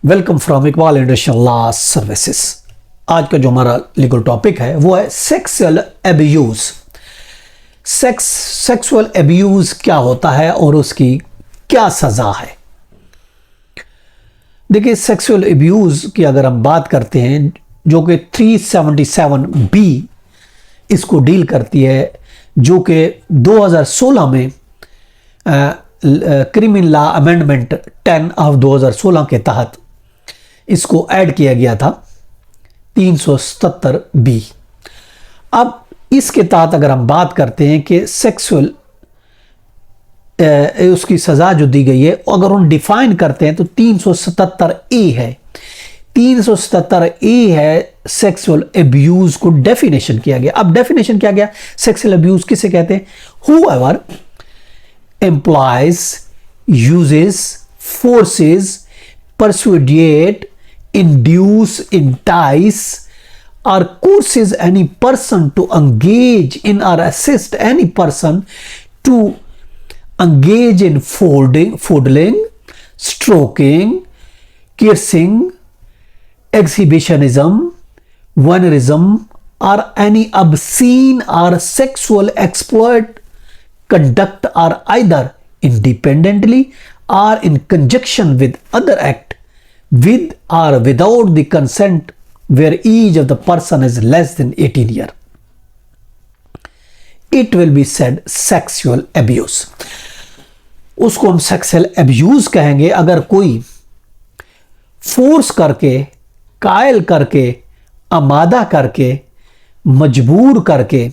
Welcome from Iqbal industrial law services. आज का जो हमारा लीगल टॉपिक है वो है सेक्सुअल एब्यूज। सेक्सुअल एब्यूज क्या होता है और उसकी क्या सजा है। देखिए, सेक्सुअल एब्यूज की अगर हम बात करते हैं जो कि 377B इसको डील करती है, जो कि 2016 में क्रिमिनल लॉ अमेंडमेंट 10 ऑफ 2016 के तहत इसको ऐड किया गया था 377B। अब इसके तहत अगर हम बात करते हैं कि सेक्सुअल उसकी सजा जो दी गई है, अगर हम डिफाइन करते हैं तो 377A है। 377A है सेक्सुअल एब्यूज को डेफिनेशन किया गया। अब डेफिनेशन किया गया सेक्सुअल एब्यूज किसे कहते हैं? whoever employs, uses, forces, persuade, induce, entice or coerces any person to engage in or assist any person to engage in fondling, stroking, kissing, exhibitionism, voyeurism or any obscene or sexual exploit conduct are either independently or in conjunction with other act with or without the consent where each of the person is less than 18 years. It will be said sexual abuse. उसको हम sexual abuse कहेंगे अगर कोई force करके, कायल करके, आमादा करके, मजबूर करके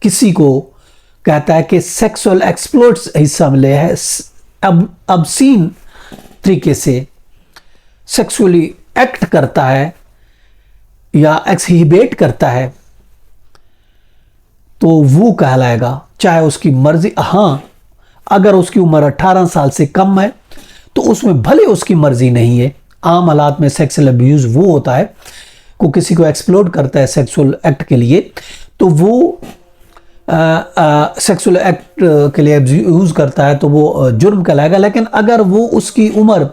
किसी को कहता है कि सेक्सुअल एक्सप्लोर्ट्स हिस्सा मिले है, obscene तरीके से सेक्सुअली एक्ट करता है या एक्सहिबिट करता है, तो वो कहलाएगा, चाहे उसकी मर्जी। हाँ, अगर उसकी उम्र 18 साल से कम है तो उसमें भले उसकी मर्जी नहीं है। आम हालात में सेक्सुअल अब्यूज वो होता है को किसी को एक्सप्लोर करता है सेक्सुअल एक्ट के लिए, तो वो सेक्सुअल एक्ट के लिए यूज करता है तो वो जुर्म कहलाएगा। लेकिन अगर वो उसकी उम्र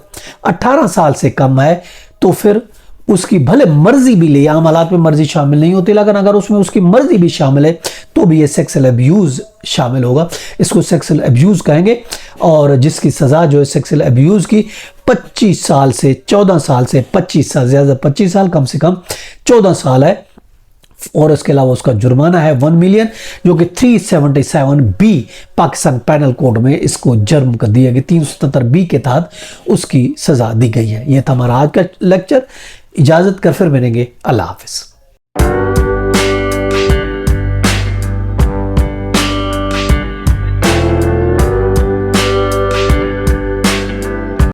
18 साल से कम है तो फिर उसकी भले मर्जी भी ले, आम हालात में मर्जी शामिल नहीं होती, लेकिन अगर उसमें उसकी मर्जी भी शामिल है तो भी ये सेक्सुअल अब्यूज शामिल होगा। इसको सेक्सुअल अब्यूज कहेंगे और जिसकी सजा जो है सेक्सुअल अब्यूज की 25 साल से 14 साल से 25 साल, ज्यादा 25 साल, कम से कम 14 साल है। और इसके अलावा उसका जुर्माना है 1 मिलियन, जो कि 377B पाकिस्तान पैनल कोड में इसको जुर्म कर दिया गया। 377B के तहत उसकी सजा दी गई है। यह था हमारा आज का लेक्चर। इजाजत कर फिर मिलेंगे। अल्लाह हाफिज।